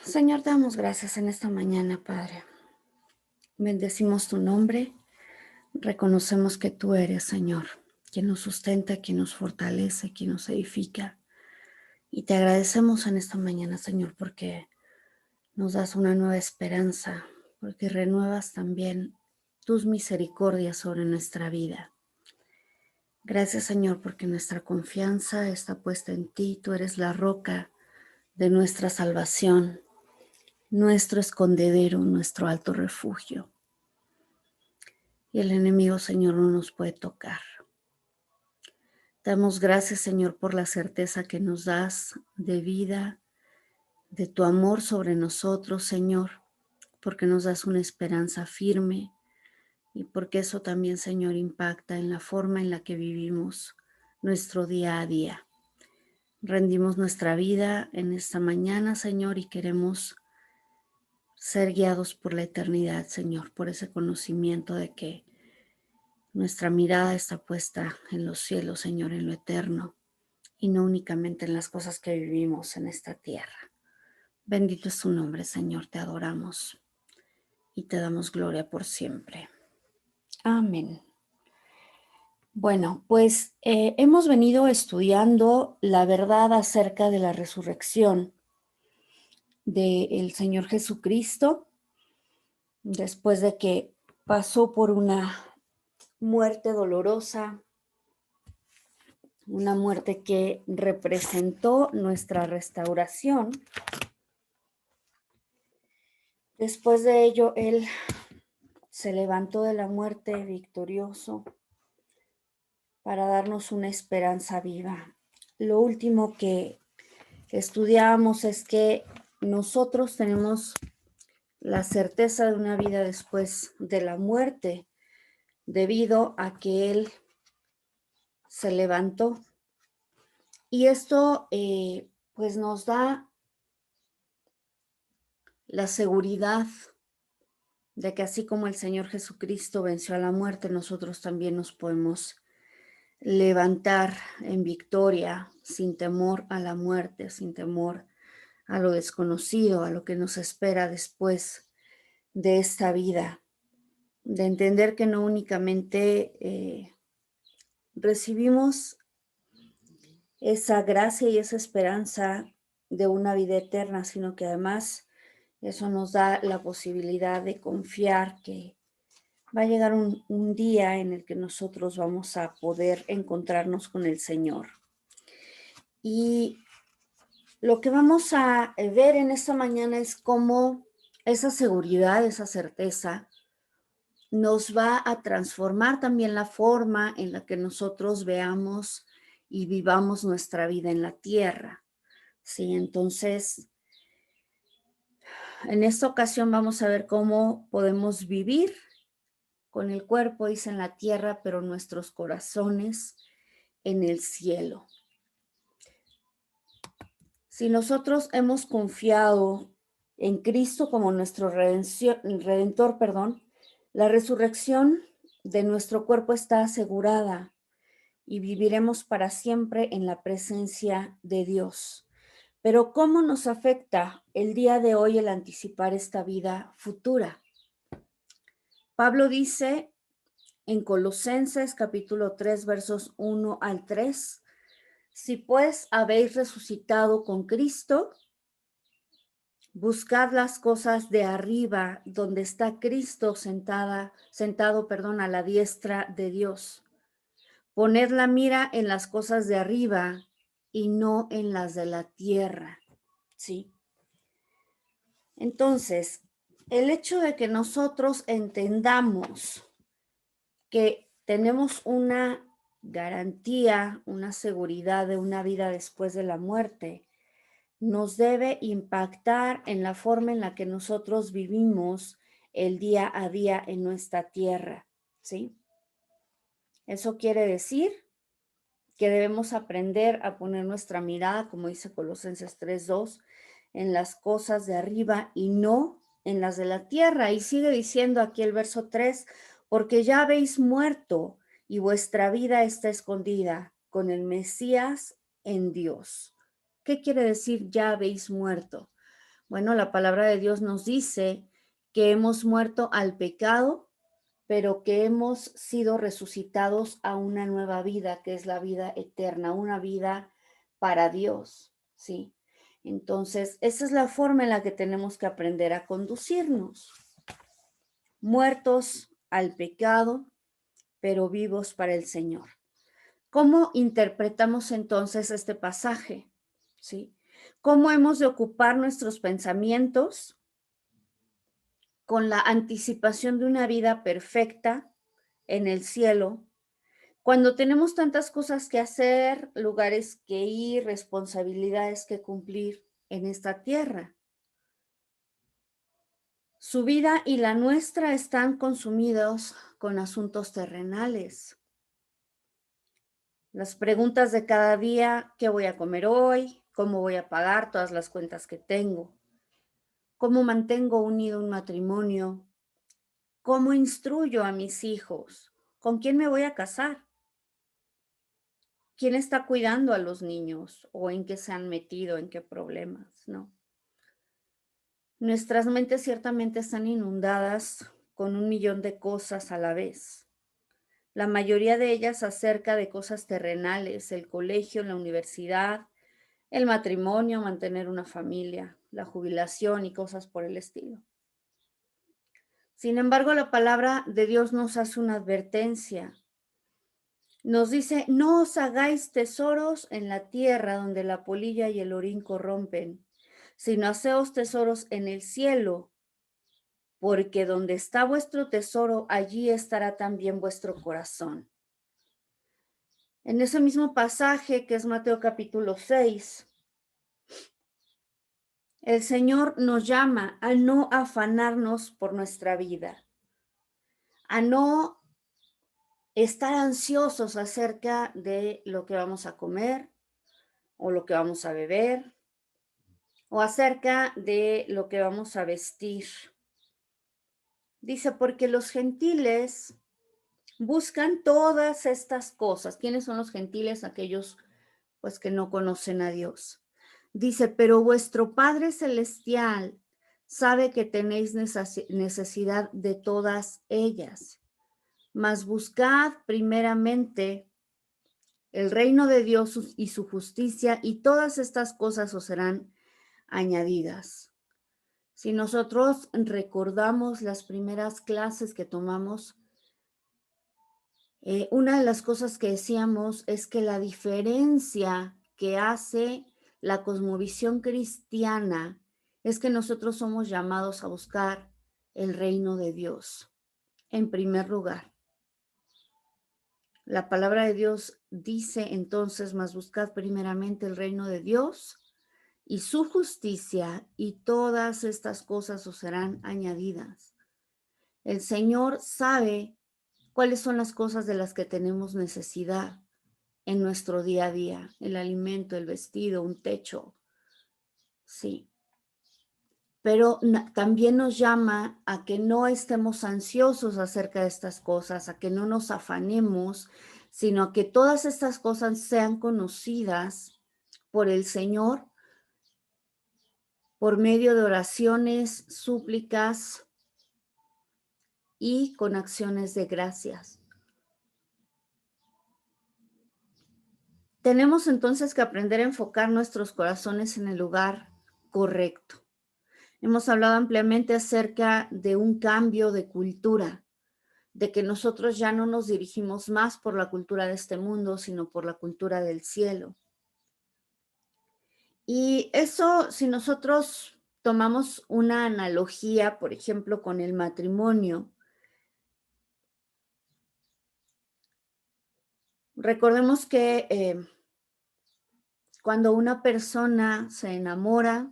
Señor, te damos gracias en esta mañana, Padre. Bendecimos tu nombre. Reconocemos que tú eres, Señor, quien nos sustenta, quien nos fortalece, quien nos edifica. Y te agradecemos en esta mañana, Señor, porque nos das una nueva esperanza, porque renuevas también tus misericordias sobre nuestra vida. Gracias, Señor, porque nuestra confianza está puesta en ti. Tú eres la roca de nuestra salvación, nuestro escondedero, nuestro alto refugio. Y el enemigo, Señor, no nos puede tocar. Damos gracias, Señor, por la certeza que nos das de vida, de tu amor sobre nosotros, Señor, porque nos das una esperanza firme y porque eso también, Señor, impacta en la forma en la que vivimos nuestro día a día. Rendimos nuestra vida en esta mañana, Señor, y queremos ser guiados por la eternidad, Señor, por ese conocimiento de que nuestra mirada está puesta en los cielos, Señor, en lo eterno, y no únicamente en las cosas que vivimos en esta tierra. Bendito es tu nombre, Señor, te adoramos y te damos gloria por siempre. Amén. Bueno, pues hemos venido estudiando la verdad acerca de la resurrección del Señor Jesucristo, después de que pasó por una muerte dolorosa, una muerte que representó nuestra restauración. Después de ello, Él se levantó de la muerte victorioso para darnos una esperanza viva. Lo último que estudiamos es que nosotros tenemos la certeza de una vida después de la muerte, debido a que Él se levantó. Y esto pues nos da la seguridad de que así como el Señor Jesucristo venció a la muerte, nosotros también nos podemos levantar en victoria, sin temor a la muerte, sin temor a lo desconocido, a lo que nos espera después de esta vida, de entender que no únicamente recibimos esa gracia y esa esperanza de una vida eterna, sino que además eso nos da la posibilidad de confiar que va a llegar un día en el que nosotros vamos a poder encontrarnos con el Señor. Y lo que vamos a ver en esta mañana es cómo esa seguridad, esa certeza, nos va a transformar también la forma en la que nosotros veamos y vivamos nuestra vida en la tierra. Sí, entonces, en esta ocasión vamos a ver cómo podemos vivir con el cuerpo, dice, en la tierra, pero nuestros corazones en el cielo. Si nosotros hemos confiado en Cristo como nuestro redentor, la resurrección de nuestro cuerpo está asegurada y viviremos para siempre en la presencia de Dios. Pero ¿cómo nos afecta el día de hoy el anticipar esta vida futura? Pablo dice en Colosenses capítulo 3, versos 1 al 3, si pues habéis resucitado con Cristo, buscad las cosas de arriba, donde está Cristo sentado, a la diestra de Dios. Poned la mira en las cosas de arriba y no en las de la tierra. ¿Sí? Entonces, el hecho de que nosotros entendamos que tenemos una garantía, una seguridad de una vida después de la muerte, nos debe impactar en la forma en la que nosotros vivimos el día a día en nuestra tierra, ¿sí? Eso quiere decir que debemos aprender a poner nuestra mirada, como dice Colosenses 3:2, en las cosas de arriba y no en las de la tierra. Y sigue diciendo aquí el verso 3, porque ya habéis muerto y vuestra vida está escondida con el Mesías en Dios. ¿Qué quiere decir ya habéis muerto? Bueno, la palabra de Dios nos dice que hemos muerto al pecado, pero que hemos sido resucitados a una nueva vida, que es la vida eterna, una vida para Dios, ¿sí? Entonces, esa es la forma en la que tenemos que aprender a conducirnos. Muertos al pecado, pero vivos para el Señor. ¿Cómo interpretamos entonces este pasaje? ¿Sí? ¿Cómo hemos de ocupar nuestros pensamientos con la anticipación de una vida perfecta en el cielo, cuando tenemos tantas cosas que hacer, lugares que ir, responsabilidades que cumplir en esta tierra? Su vida y la nuestra están consumidos con asuntos terrenales. Las preguntas de cada día: ¿qué voy a comer hoy? ¿Cómo voy a pagar todas las cuentas que tengo? ¿Cómo mantengo unido un matrimonio? ¿Cómo instruyo a mis hijos? ¿Con quién me voy a casar? ¿Quién está cuidando a los niños? ¿O en qué se han metido? ¿En qué problemas? ¿No? Nuestras mentes ciertamente están inundadas con 1,000,000 de cosas a la vez. La mayoría de ellas acerca de cosas terrenales: el colegio, la universidad, el matrimonio, mantener una familia, la jubilación y cosas por el estilo. Sin embargo, la palabra de Dios nos hace una advertencia. Nos dice: no os hagáis tesoros en la tierra, donde la polilla y el orín corrompen, sino haceos tesoros en el cielo, porque donde está vuestro tesoro, allí estará también vuestro corazón. En ese mismo pasaje, que es Mateo capítulo 6, el Señor nos llama a no afanarnos por nuestra vida, a no estar ansiosos acerca de lo que vamos a comer o lo que vamos a beber o acerca de lo que vamos a vestir. Dice: porque los gentiles buscan todas estas cosas. ¿Quiénes son los gentiles? Aquellos pues que no conocen a Dios. Dice: pero vuestro Padre Celestial sabe que tenéis necesidad de todas ellas. Mas buscad primeramente el reino de Dios y su justicia, y todas estas cosas os serán añadidas. Si nosotros recordamos las primeras clases que tomamos, una de las cosas que decíamos es que la diferencia que hace la cosmovisión cristiana es que nosotros somos llamados a buscar el reino de Dios en primer lugar. La palabra de Dios dice entonces: mas buscad primeramente el reino de Dios y su justicia, y todas estas cosas os serán añadidas. El Señor sabe cuáles son las cosas de las que tenemos necesidad en nuestro día a día: el alimento, el vestido, un techo. Sí. Pero también nos llama a que no estemos ansiosos acerca de estas cosas, a que no nos afanemos, sino a que todas estas cosas sean conocidas por el Señor por medio de oraciones, súplicas y con acciones de gracias. Tenemos entonces que aprender a enfocar nuestros corazones en el lugar correcto. Hemos hablado ampliamente acerca de un cambio de cultura, de que nosotros ya no nos dirigimos más por la cultura de este mundo, sino por la cultura del cielo. Y eso, si nosotros tomamos una analogía, por ejemplo, con el matrimonio, recordemos que cuando una persona se enamora,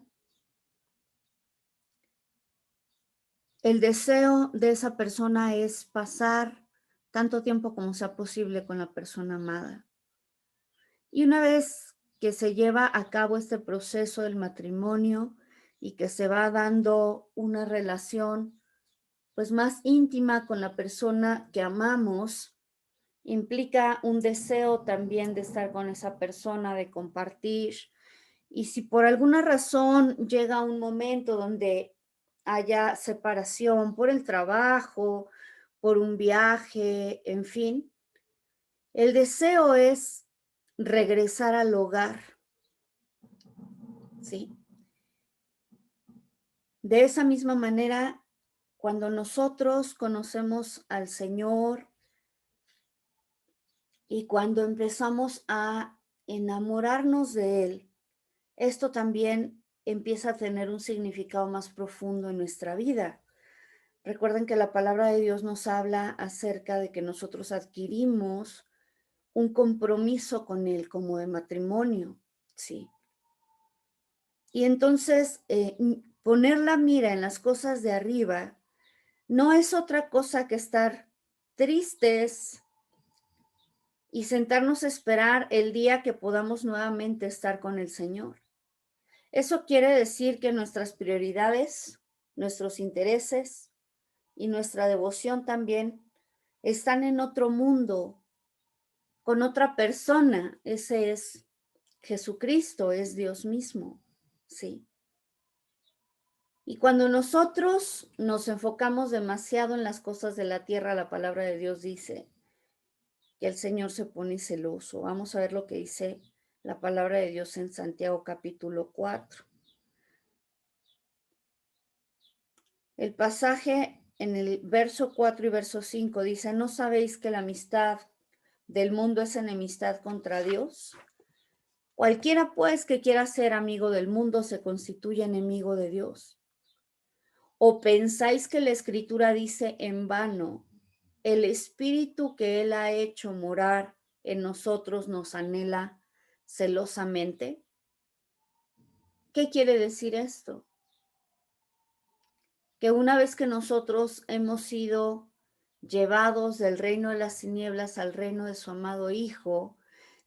el deseo de esa persona es pasar tanto tiempo como sea posible con la persona amada. Y una vez que se lleva a cabo este proceso del matrimonio y que se va dando una relación pues más íntima con la persona que amamos, implica un deseo también de estar con esa persona, de compartir Y si por alguna razón llega un momento donde haya separación por el trabajo, por un viaje, en fin, el deseo es regresar al hogar, ¿sí? De esa misma manera, cuando nosotros conocemos al Señor y cuando empezamos a enamorarnos de Él, esto también empieza a tener un significado más profundo en nuestra vida. Recuerden que la palabra de Dios nos habla acerca de que nosotros adquirimos un compromiso con Él como de matrimonio, ¿sí? Y entonces poner la mira en las cosas de arriba no es otra cosa que estar tristes y sentarnos a esperar el día que podamos nuevamente estar con el Señor. Eso quiere decir que nuestras prioridades, nuestros intereses y nuestra devoción también están en otro mundo, con otra persona. Ese es Jesucristo, es Dios mismo, ¿sí? Y cuando nosotros nos enfocamos demasiado en las cosas de la tierra, la palabra de Dios dice que el Señor se pone celoso. Vamos a ver lo que dice la palabra de Dios en Santiago capítulo 4. El pasaje en el verso 4 y verso 5 dice, ¿no sabéis que la amistad del mundo es enemistad contra Dios? Cualquiera pues que quiera ser amigo del mundo se constituye enemigo de Dios. ¿O pensáis que la Escritura dice en vano, el Espíritu que Él ha hecho morar en nosotros nos anhela celosamente? ¿Qué quiere decir esto? Que una vez que nosotros hemos sido llevados del reino de las tinieblas al reino de su amado Hijo,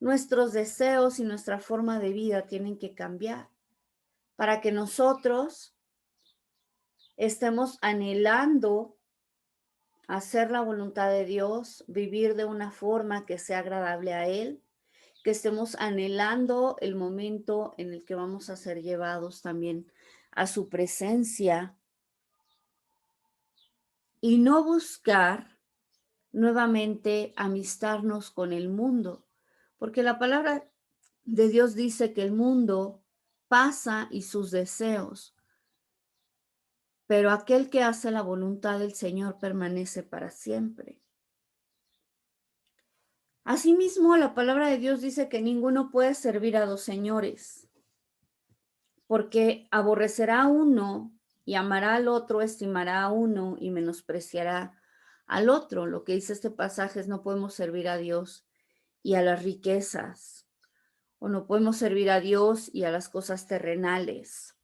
nuestros deseos y nuestra forma de vida tienen que cambiar para que nosotros estemos anhelando hacer la voluntad de Dios, vivir de una forma que sea agradable a Él, que estemos anhelando el momento en el que vamos a ser llevados también a su presencia y no buscar nuevamente amistarnos con el mundo, porque la palabra de Dios dice que el mundo pasa y sus deseos, pero aquel que hace la voluntad del Señor permanece para siempre. Asimismo, la palabra de Dios dice que ninguno puede servir a dos señores, porque aborrecerá a uno y amará al otro, estimará a uno y menospreciará al otro. Lo que dice este pasaje es no podemos servir a Dios y a las riquezas, o no podemos servir a Dios y a las cosas terrenales.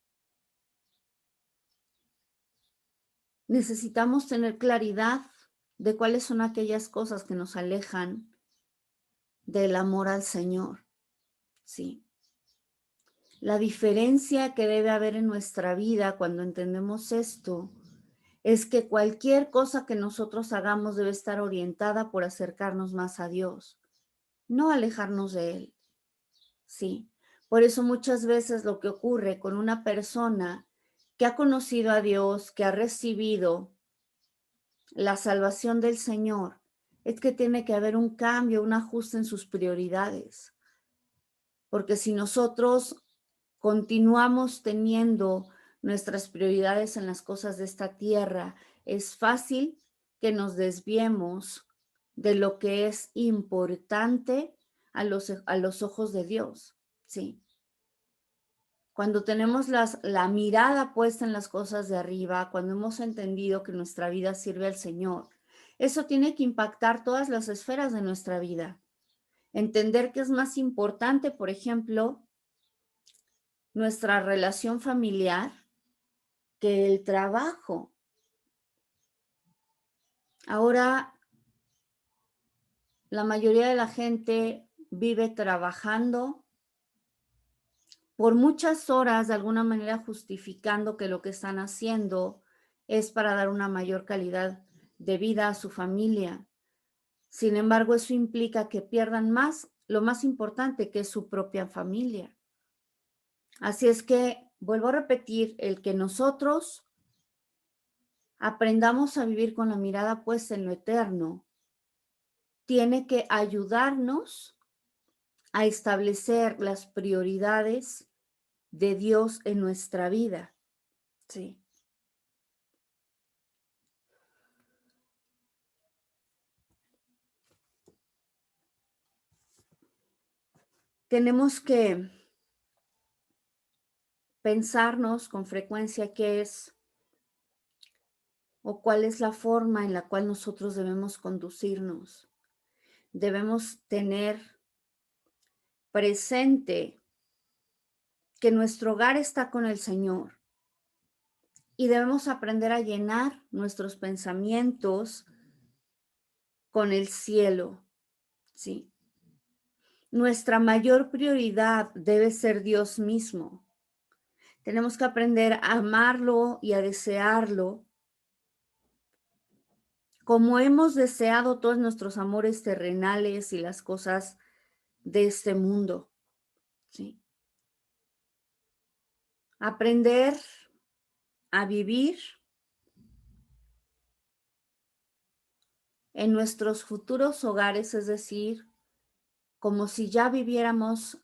Necesitamos tener claridad de cuáles son aquellas cosas que nos alejan del amor al Señor, ¿sí? La diferencia que debe haber en nuestra vida cuando entendemos esto es que cualquier cosa que nosotros hagamos debe estar orientada por acercarnos más a Dios, no alejarnos de Él, ¿sí? Por eso muchas veces lo que ocurre con una persona que ha conocido a Dios, que ha recibido la salvación del Señor, es que tiene que haber un cambio, un ajuste en sus prioridades. Porque si nosotros continuamos teniendo nuestras prioridades en las cosas de esta tierra, es fácil que nos desviemos de lo que es importante a los ojos de Dios, ¿sí? Cuando tenemos la mirada puesta en las cosas de arriba, cuando hemos entendido que nuestra vida sirve al Señor, eso tiene que impactar todas las esferas de nuestra vida. Entender que es más importante, por ejemplo, nuestra relación familiar que el trabajo. Ahora, la mayoría de la gente vive trabajando por muchas horas, de alguna manera justificando que lo que están haciendo es para dar una mayor calidad de vida a su familia. Sin embargo, eso implica que pierdan más, lo más importante, que es su propia familia. Así es que, vuelvo a repetir, el que nosotros aprendamos a vivir con la mirada puesta en lo eterno, tiene que ayudarnos a establecer las prioridades de Dios en nuestra vida. Sí. Tenemos que pensarnos con frecuencia qué es o cuál es la forma en la cual nosotros debemos conducirnos. Debemos tener presente que nuestro hogar está con el Señor y debemos aprender a llenar nuestros pensamientos con el cielo, ¿sí? Nuestra mayor prioridad debe ser Dios mismo. Tenemos que aprender a amarlo y a desearlo como hemos deseado todos nuestros amores terrenales y las cosas de este mundo, ¿sí? Aprender a vivir en nuestros futuros hogares, es decir, como si ya viviéramos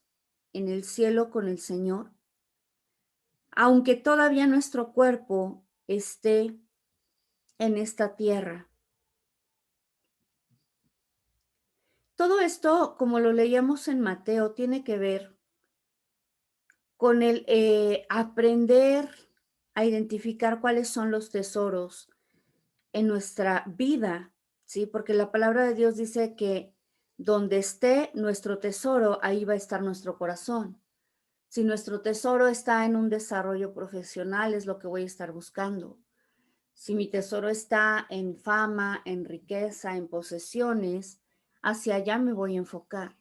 en el cielo con el Señor, aunque todavía nuestro cuerpo esté en esta tierra. Todo esto, como lo leíamos en Mateo, tiene que ver con el aprender a identificar cuáles son los tesoros en nuestra vida, ¿sí? Porque la palabra de Dios dice que donde esté nuestro tesoro, ahí va a estar nuestro corazón. Si nuestro tesoro está en un desarrollo profesional, es lo que voy a estar buscando. Si mi tesoro está en fama, en riqueza, en posesiones, hacia allá me voy a enfocar.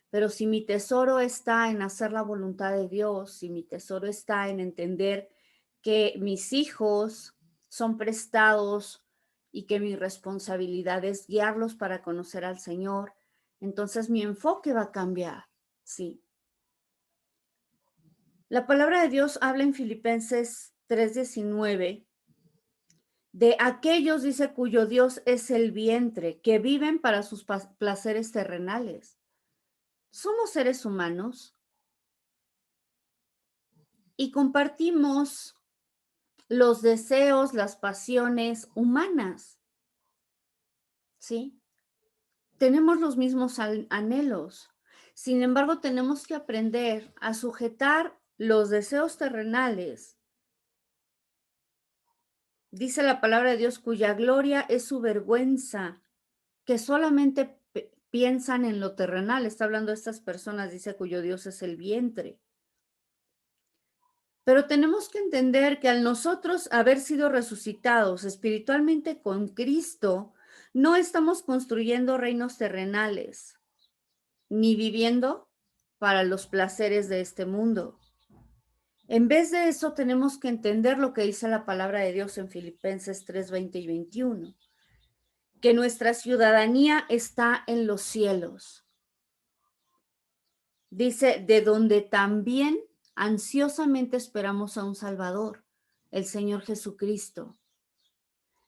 Pero si mi tesoro está en hacer la voluntad de Dios, si mi tesoro está en entender que mis hijos son prestados y que mi responsabilidad es guiarlos para conocer al Señor, entonces mi enfoque va a cambiar, sí. La palabra de Dios habla en Filipenses 3:19 de aquellos, dice, cuyo Dios es el vientre, que viven para sus placeres terrenales. Somos seres humanos y compartimos los deseos, las pasiones humanas, ¿sí? Tenemos los mismos anhelos. Sin embargo, tenemos que aprender a sujetar los deseos terrenales. Dice la palabra de Dios, cuya gloria es su vergüenza, que solamente piensan en lo terrenal. Está hablando de estas personas, dice, cuyo Dios es el vientre. Pero tenemos que entender que al nosotros haber sido resucitados espiritualmente con Cristo, no estamos construyendo reinos terrenales, ni viviendo para los placeres de este mundo. En vez de eso, tenemos que entender lo que dice la palabra de Dios en Filipenses 3:20 y 21, que nuestra ciudadanía está en los cielos. Dice, de donde también ansiosamente esperamos a un Salvador, el Señor Jesucristo.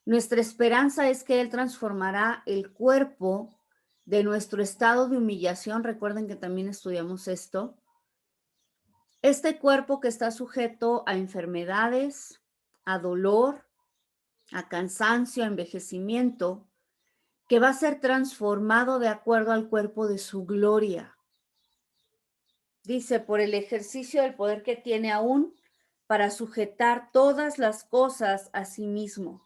Nuestra esperanza es que Él transformará el cuerpo de nuestro estado de humillación. Recuerden que también estudiamos esto. Este cuerpo que está sujeto a enfermedades, a dolor, a cansancio, a envejecimiento, que va a ser transformado de acuerdo al cuerpo de su gloria. Dice, por el ejercicio del poder que tiene aún para sujetar todas las cosas a sí mismo.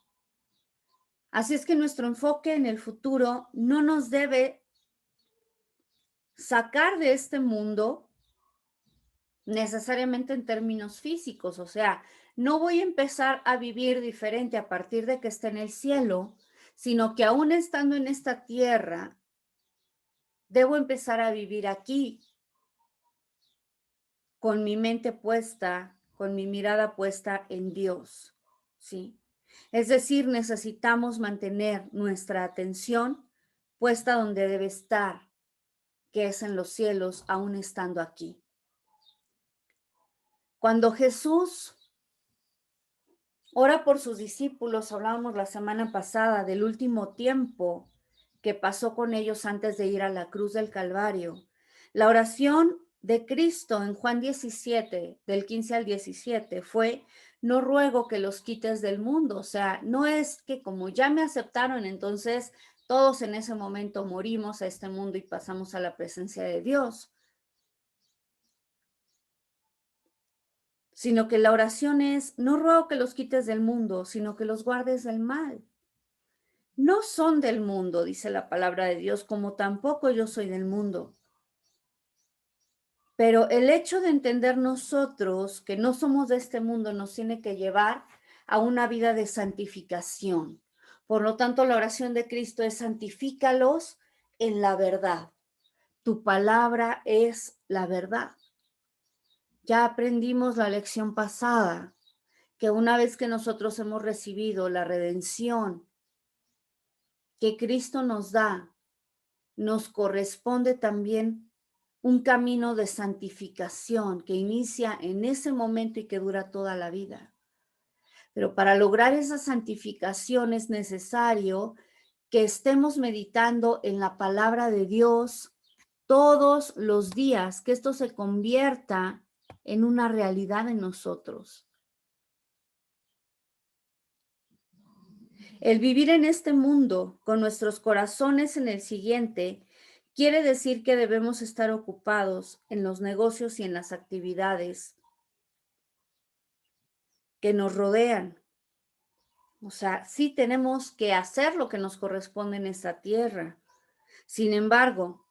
Así es que nuestro enfoque en el futuro no nos debe sacar de este mundo necesariamente en términos físicos, o sea, no voy a empezar a vivir diferente a partir de que esté en el cielo, sino que aún estando en esta tierra, debo empezar a vivir aquí con mi mente puesta, con mi mirada puesta en Dios, ¿sí? Es decir, necesitamos mantener nuestra atención puesta donde debe estar, que es en los cielos, aún estando aquí. Cuando Jesús ora por sus discípulos, hablábamos la semana pasada del último tiempo que pasó con ellos antes de ir a la cruz del Calvario. La oración de Cristo en Juan 17, del 15 al 17, fue: no ruego que los quites del mundo. O sea, no es que como ya me aceptaron, entonces todos en ese momento morimos a este mundo y pasamos a la presencia de Dios, sino que la oración es: no ruego que los quites del mundo, sino que los guardes del mal. No son del mundo, dice la palabra de Dios, como tampoco yo soy del mundo. Pero el hecho de entender nosotros que no somos de este mundo nos tiene que llevar a una vida de santificación. Por lo tanto, la oración de Cristo es: santifícalos en la verdad. Tu palabra es la verdad. Ya aprendimos la lección pasada, que una vez que nosotros hemos recibido la redención que Cristo nos da, nos corresponde también un camino de santificación que inicia en ese momento y que dura toda la vida. Pero para lograr esa santificación es necesario que estemos meditando en la palabra de Dios todos los días, que esto se convierta en una realidad en nosotros. El vivir en este mundo con nuestros corazones en el siguiente quiere decir que debemos estar ocupados en los negocios y en las actividades que nos rodean. O sea, sí tenemos que hacer lo que nos corresponde en esta tierra. Sin embargo,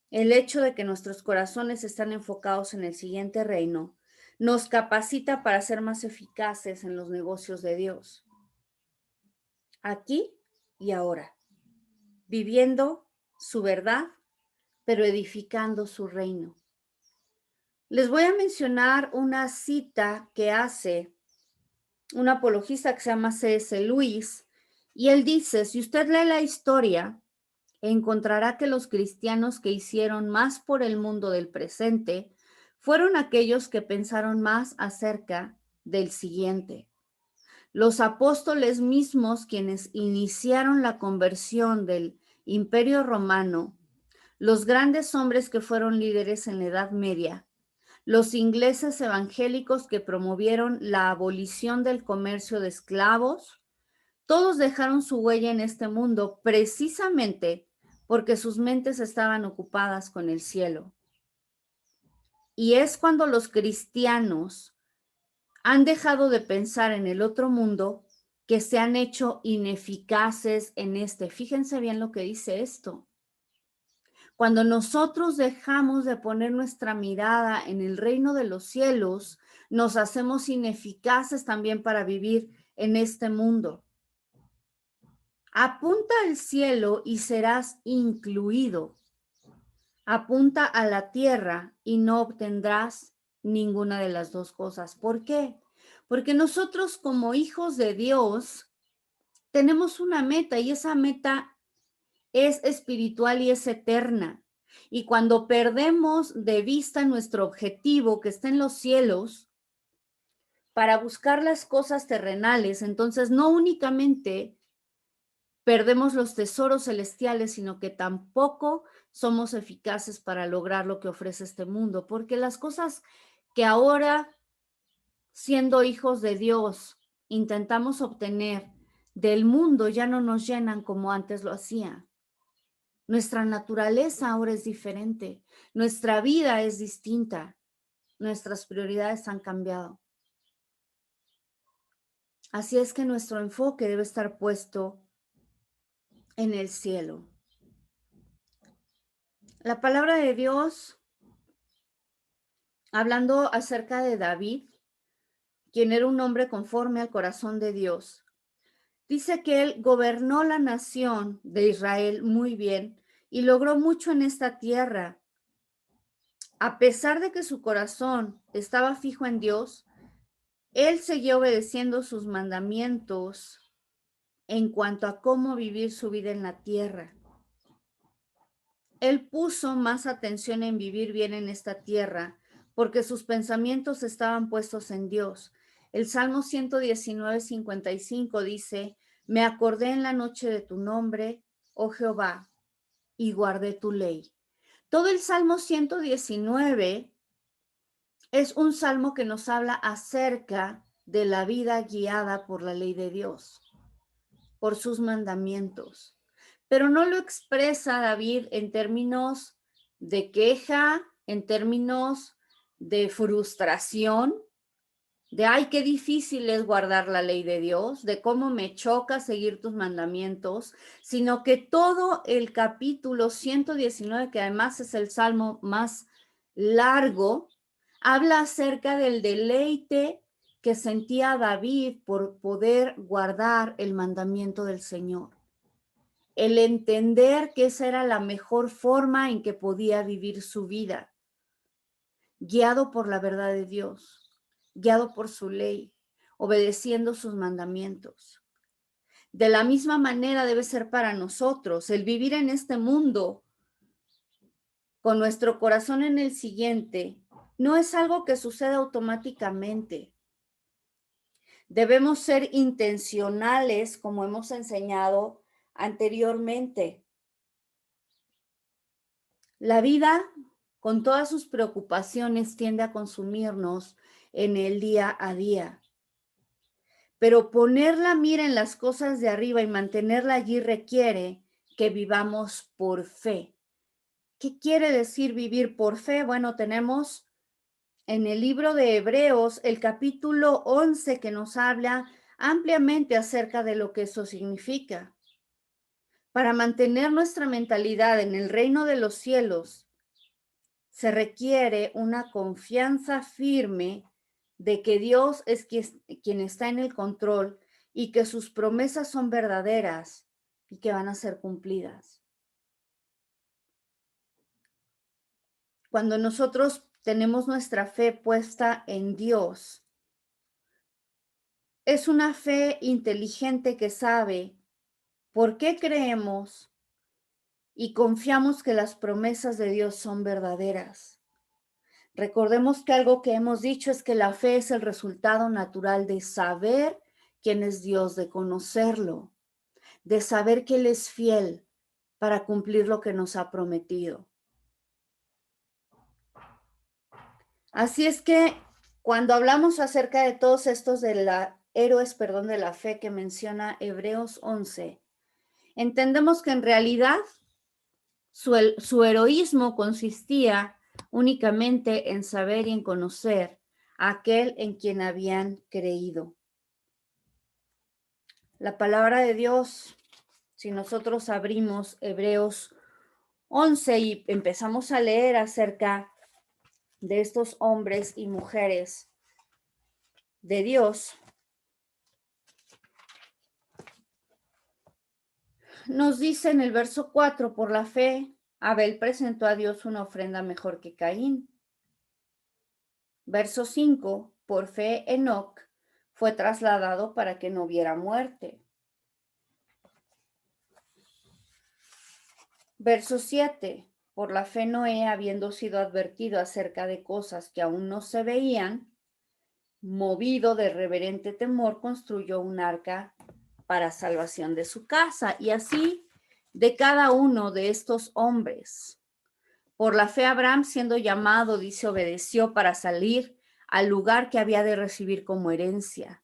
el hecho de que nuestros corazones están enfocados en el siguiente reino nos capacita para ser más eficaces en los negocios de Dios, aquí y ahora, viviendo su verdad, pero edificando su reino. Les voy a mencionar una cita que hace un apologista que se llama C.S. Lewis, y él dice: si usted lee la historia, encontrará que los cristianos que hicieron más por el mundo del presente fueron aquellos que pensaron más acerca del siguiente. Los apóstoles mismos, quienes iniciaron la conversión del Imperio Romano, los grandes hombres que fueron líderes en la Edad Media, los ingleses evangélicos que promovieron la abolición del comercio de esclavos, todos dejaron su huella en este mundo precisamente porque sus mentes estaban ocupadas con el cielo. Y es cuando los cristianos han dejado de pensar en el otro mundo que se han hecho ineficaces en este. Fíjense bien lo que dice esto. Cuando nosotros dejamos de poner nuestra mirada en el reino de los cielos, nos hacemos ineficaces también para vivir en este mundo. Apunta al cielo y serás incluido. Apunta a la tierra y no obtendrás ninguna de las dos cosas. ¿Por qué? Porque nosotros como hijos de Dios tenemos una meta, y esa meta es espiritual y es eterna. Y cuando perdemos de vista nuestro objetivo, que está en los cielos, para buscar las cosas terrenales, entonces no únicamente perdemos los tesoros celestiales, sino que tampoco somos eficaces para lograr lo que ofrece este mundo, porque las cosas que ahora, siendo hijos de Dios, intentamos obtener del mundo ya no nos llenan como antes lo hacía. Nuestra naturaleza ahora es diferente, nuestra vida es distinta, nuestras prioridades han cambiado. Así es que nuestro enfoque debe estar puesto en el cielo. La palabra de Dios, hablando acerca de David, quien era un hombre conforme al corazón de Dios, dice que él gobernó la nación de Israel muy bien y logró mucho en esta tierra. A pesar de que su corazón estaba fijo en Dios, él seguía obedeciendo sus mandamientos en cuanto a cómo vivir su vida en la tierra. Él puso más atención en vivir bien en esta tierra porque sus pensamientos estaban puestos en Dios. El Salmo 119:55 dice, me acordé en la noche de tu nombre, oh Jehová, y guardé tu ley. Todo el Salmo 119 es un salmo que nos habla acerca de la vida guiada por la ley de Dios, por sus mandamientos. Pero no lo expresa David en términos de queja, en términos de frustración, de ay, qué difícil es guardar la ley de Dios, de cómo me choca seguir tus mandamientos, sino que todo el capítulo 119, que además es el salmo más largo, habla acerca del deleite que sentía David por poder guardar el mandamiento del Señor. El entender que esa era la mejor forma en que podía vivir su vida, guiado por la verdad de Dios, guiado por su ley, obedeciendo sus mandamientos. De la misma manera debe ser para nosotros el vivir en este mundo con nuestro corazón en el siguiente. No es algo que sucede automáticamente. Debemos ser intencionales, como hemos enseñado anteriormente. La vida, con todas sus preocupaciones, tiende a consumirnos en el día a día. Pero poner la mira en las cosas de arriba y mantenerla allí requiere que vivamos por fe. ¿Qué quiere decir vivir por fe? Bueno, tenemos en el libro de Hebreos el capítulo 11 que nos habla ampliamente acerca de lo que eso significa. Para mantener nuestra mentalidad en el reino de los cielos, se requiere una confianza firme de que Dios es quien está en el control y que sus promesas son verdaderas y que van a ser cumplidas. Cuando nosotros tenemos nuestra fe puesta en Dios, es una fe inteligente que sabe por qué creemos y confiamos que las promesas de Dios son verdaderas. Recordemos que algo que hemos dicho es que la fe es el resultado natural de saber quién es Dios, de conocerlo, de saber que Él es fiel para cumplir lo que nos ha prometido. Así es que cuando hablamos acerca de todos estos héroes de la fe que menciona Hebreos 11, entendemos que en realidad su heroísmo consistía únicamente en saber y en conocer a aquel en quien habían creído. La palabra de Dios, si nosotros abrimos Hebreos 11 y empezamos a leer acerca de estos hombres y mujeres de Dios, nos dice en el verso 4, por la fe, Abel presentó a Dios una ofrenda mejor que Caín. Verso 5, por fe Enoc fue trasladado para que no viera muerte. Verso 7, por la fe Noé, habiendo sido advertido acerca de cosas que aún no se veían, movido de reverente temor, construyó un arca para salvación de su casa. Y así de cada uno de estos hombres. Por la fe Abraham, siendo llamado, dice, obedeció para salir al lugar que había de recibir como herencia.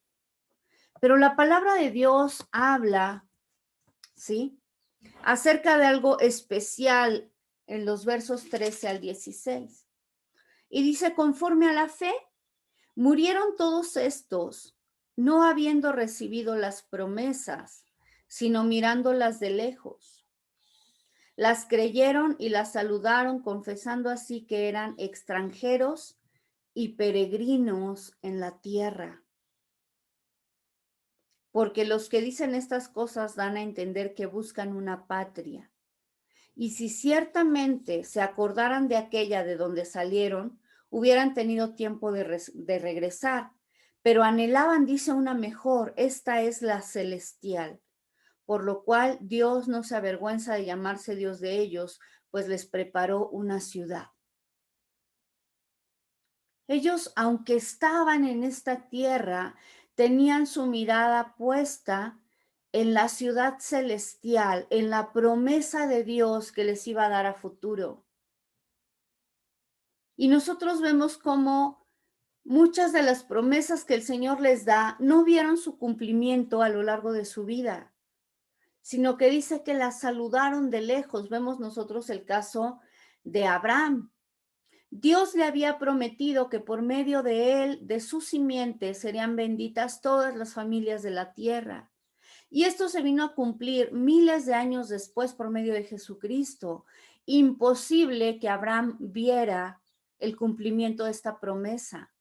Pero la palabra de Dios habla, ¿sí?, acerca de algo especial en los versos 13 al 16. Y dice, conforme a la fe, murieron todos estos, no habiendo recibido las promesas, sino mirándolas de lejos. Las creyeron y las saludaron, confesando así que eran extranjeros y peregrinos en la tierra. Porque los que dicen estas cosas dan a entender que buscan una patria. Y si ciertamente se acordaran de aquella de donde salieron, hubieran tenido tiempo de regresar, pero anhelaban, dice, una mejor, esta es la celestial, por lo cual Dios no se avergüenza de llamarse Dios de ellos, pues les preparó una ciudad. Ellos, aunque estaban en esta tierra, tenían su mirada puesta en la ciudad celestial, en la promesa de Dios que les iba a dar a futuro. Y nosotros vemos cómo muchas de las promesas que el Señor les da no vieron su cumplimiento a lo largo de su vida, sino que dice que las saludaron de lejos. Vemos nosotros el caso de Abraham. Dios le había prometido que por medio de él, de su simiente, serían benditas todas las familias de la tierra. Y esto se vino a cumplir miles de años después por medio de Jesucristo. Imposible que Abraham viera el cumplimiento de esta promesa.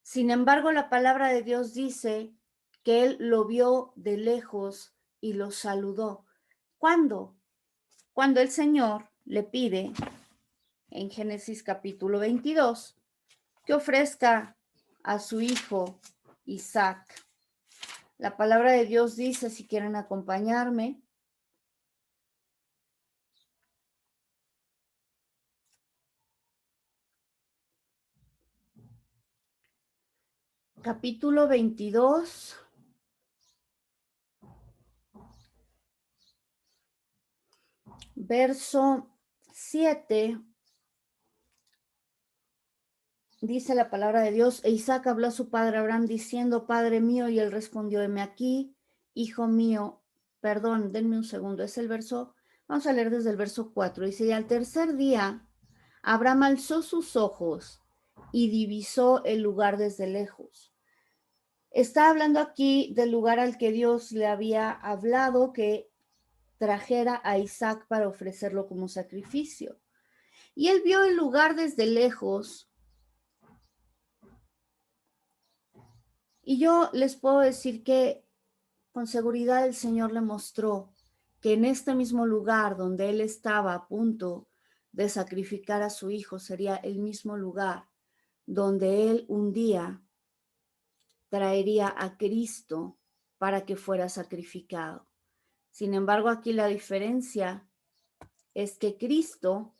Sin embargo, la palabra de Dios dice que él lo vio de lejos y lo saludó. ¿Cuándo? Cuando el Señor le pide en Génesis capítulo 22 que ofrezca a su hijo Isaac. La palabra de Dios dice, si quieren acompañarme, capítulo 22, verso 7, dice la palabra de Dios, e Isaac habló a su padre Abraham diciendo, Padre mío, y él respondió, heme aquí, hijo mío, perdón, denme un segundo, es el verso, vamos a leer desde el verso 4, dice, y al tercer día, Abraham alzó sus ojos y divisó el lugar desde lejos. Está hablando aquí del lugar al que Dios le había hablado que trajera a Isaac para ofrecerlo como sacrificio. Y él vio el lugar desde lejos. Y yo les puedo decir que con seguridad el Señor le mostró que en este mismo lugar donde él estaba a punto de sacrificar a su hijo sería el mismo lugar donde él un día traería a Cristo para que fuera sacrificado. Sin embargo, aquí la diferencia es que Cristo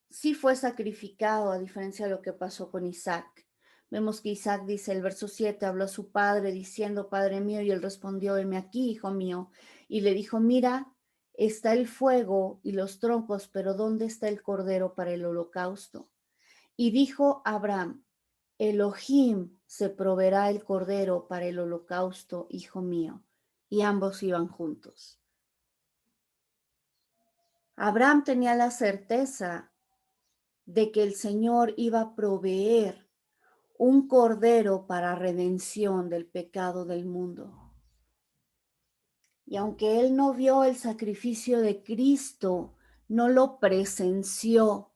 sí fue sacrificado, a diferencia de lo que pasó con Isaac. Vemos que Isaac dice, el verso 7, habló a su padre diciendo, Padre mío, y él respondió, heme aquí, hijo mío. Y le dijo, mira, está el fuego y los troncos, pero ¿dónde está el cordero para el holocausto? Y dijo Abraham, Elohim se proveerá el cordero para el holocausto, hijo mío. Y ambos iban juntos. Abraham tenía la certeza de que el Señor iba a proveer un cordero para redención del pecado del mundo. Y aunque él no vio el sacrificio de Cristo, no lo presenció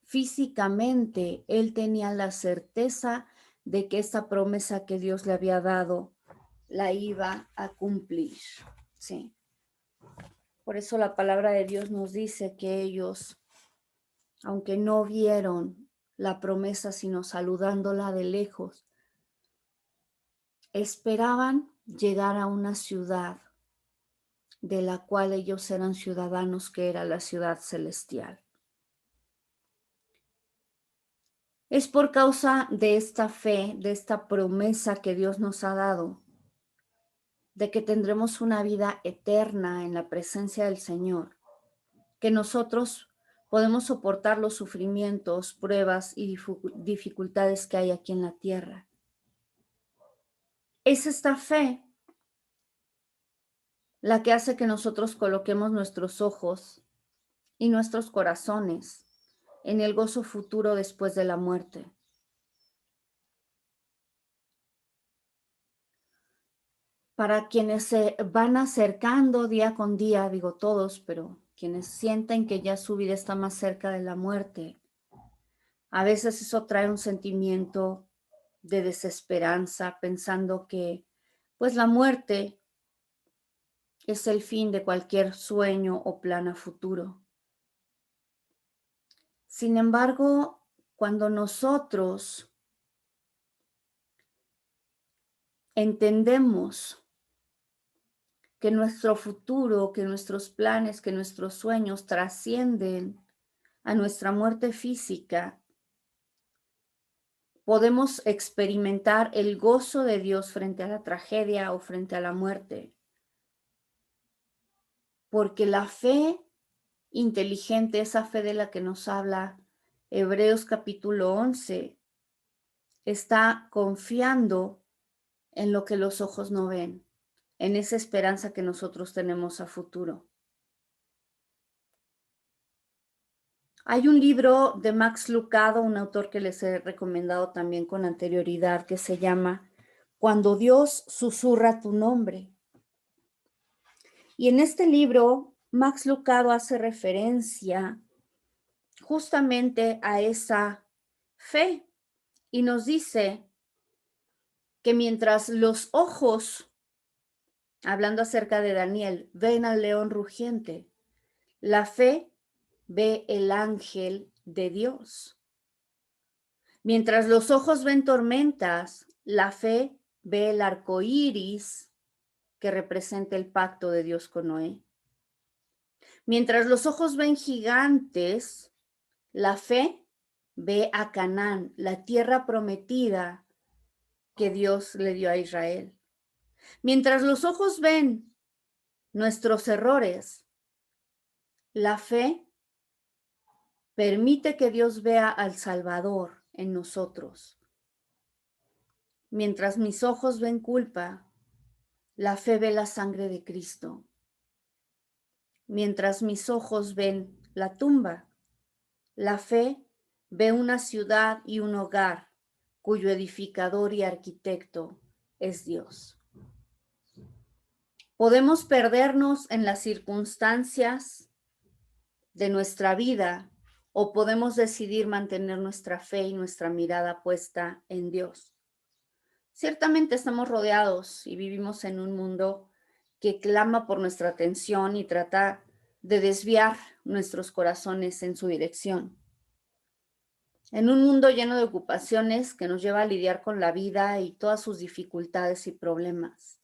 físicamente, él tenía la certeza de que esta promesa que Dios le había dado la iba a cumplir. Sí. Por eso la palabra de Dios nos dice que ellos, aunque no vieron la promesa, sino saludándola de lejos, esperaban llegar a una ciudad de la cual ellos eran ciudadanos, que era la ciudad celestial. Es por causa de esta fe, de esta promesa que Dios nos ha dado, de que tendremos una vida eterna en la presencia del Señor, que nosotros podemos soportar los sufrimientos, pruebas y dificultades que hay aquí en la tierra. Es esta fe la que hace que nosotros coloquemos nuestros ojos y nuestros corazones en el gozo futuro después de la muerte. Para quienes se van acercando día con día, digo todos, pero quienes sienten que ya su vida está más cerca de la muerte, a veces eso trae un sentimiento de desesperanza, pensando que pues la muerte es el fin de cualquier sueño o plan a futuro. Sin embargo, cuando nosotros entendemos que nuestro futuro, que nuestros planes, que nuestros sueños trascienden a nuestra muerte física, podemos experimentar el gozo de Dios frente a la tragedia o frente a la muerte. Porque la fe inteligente, esa fe de la que nos habla Hebreos capítulo 11, está confiando en lo que los ojos no ven, en esa esperanza que nosotros tenemos a futuro. Hay un libro de Max Lucado, un autor que les he recomendado también con anterioridad, que se llama Cuando Dios susurra tu nombre. Y en este libro, Max Lucado hace referencia justamente a esa fe y nos dice que mientras los ojos, hablando acerca de Daniel, ven al león rugiente, la fe ve el ángel de Dios. Mientras los ojos ven tormentas, la fe ve el arco iris que representa el pacto de Dios con Noé. Mientras los ojos ven gigantes, la fe ve a Canaán, la tierra prometida que Dios le dio a Israel. Mientras los ojos ven nuestros errores, la fe permite que Dios vea al Salvador en nosotros. Mientras mis ojos ven culpa, la fe ve la sangre de Cristo. Mientras mis ojos ven la tumba, la fe ve una ciudad y un hogar cuyo edificador y arquitecto es Dios. Podemos perdernos en las circunstancias de nuestra vida o podemos decidir mantener nuestra fe y nuestra mirada puesta en Dios. Ciertamente estamos rodeados y vivimos en un mundo que clama por nuestra atención y trata de desviar nuestros corazones en su dirección. En un mundo lleno de ocupaciones que nos lleva a lidiar con la vida y todas sus dificultades y problemas.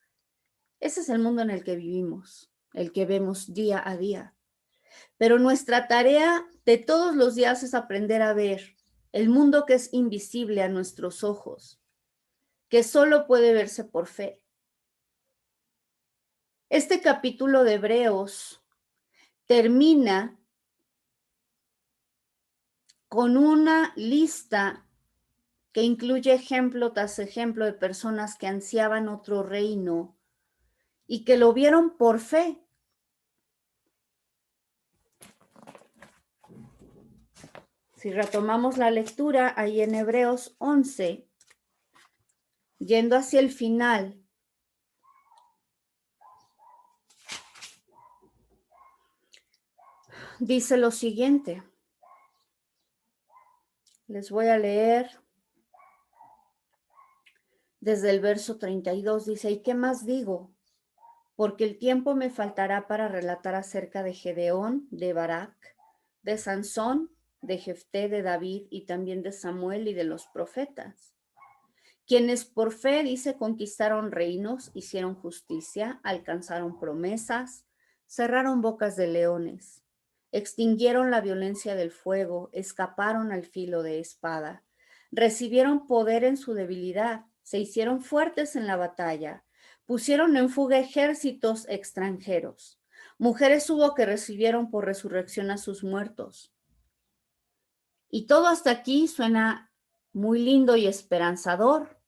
Ese es el mundo en el que vivimos, el que vemos día a día. Pero nuestra tarea de todos los días es aprender a ver el mundo que es invisible a nuestros ojos, que solo puede verse por fe. Este capítulo de Hebreos termina con una lista que incluye ejemplo tras ejemplo de personas que ansiaban otro reino y que lo vieron por fe. Si retomamos la lectura ahí en Hebreos 11, yendo hacia el final, dice lo siguiente. Les voy a leer desde el verso 32. Dice, ¿y qué más digo? Porque el tiempo me faltará para relatar acerca de Gedeón, de Barak, de Sansón, de Jefté, de David y también de Samuel y de los profetas, quienes por fe, dice, conquistaron reinos, hicieron justicia, alcanzaron promesas, cerraron bocas de leones, extinguieron la violencia del fuego, escaparon al filo de espada, recibieron poder en su debilidad, se hicieron fuertes en la batalla, pusieron en fuga ejércitos extranjeros. Mujeres hubo que recibieron por resurrección a sus muertos. Y todo hasta aquí suena muy lindo y esperanzador,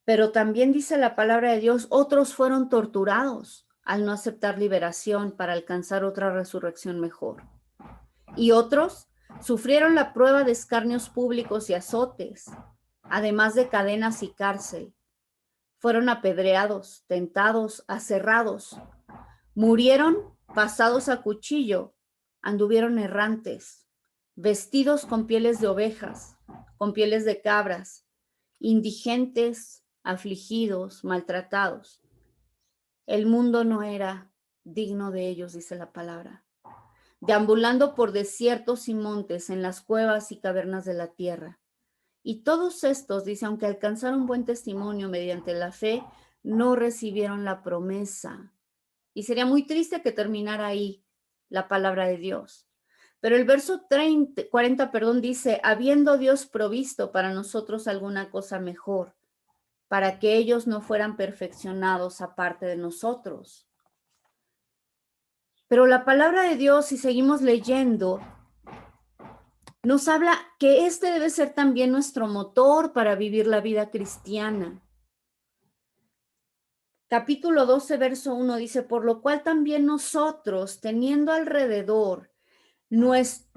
pero también dice la palabra de Dios, otros fueron torturados al no aceptar liberación para alcanzar otra resurrección mejor. Y otros sufrieron la prueba de escarnios públicos y azotes, además de cadenas y cárcel. Fueron apedreados, tentados, aserrados. Murieron pasados a cuchillo, anduvieron errantes, vestidos con pieles de ovejas, con pieles de cabras, indigentes, afligidos, maltratados. El mundo no era digno de ellos, dice la palabra. Deambulando por desiertos y montes, en las cuevas y cavernas de la tierra. Y todos estos, dice, aunque alcanzaron buen testimonio mediante la fe, no recibieron la promesa. Y sería muy triste que terminara ahí la palabra de Dios. Pero el verso 40, dice, habiendo Dios provisto para nosotros alguna cosa mejor, para que ellos no fueran perfeccionados aparte de nosotros. Pero la palabra de Dios, si seguimos leyendo, nos habla que este debe ser también nuestro motor para vivir la vida cristiana. Capítulo 12, verso 1 dice, por lo cual también nosotros, teniendo alrededor nuestro,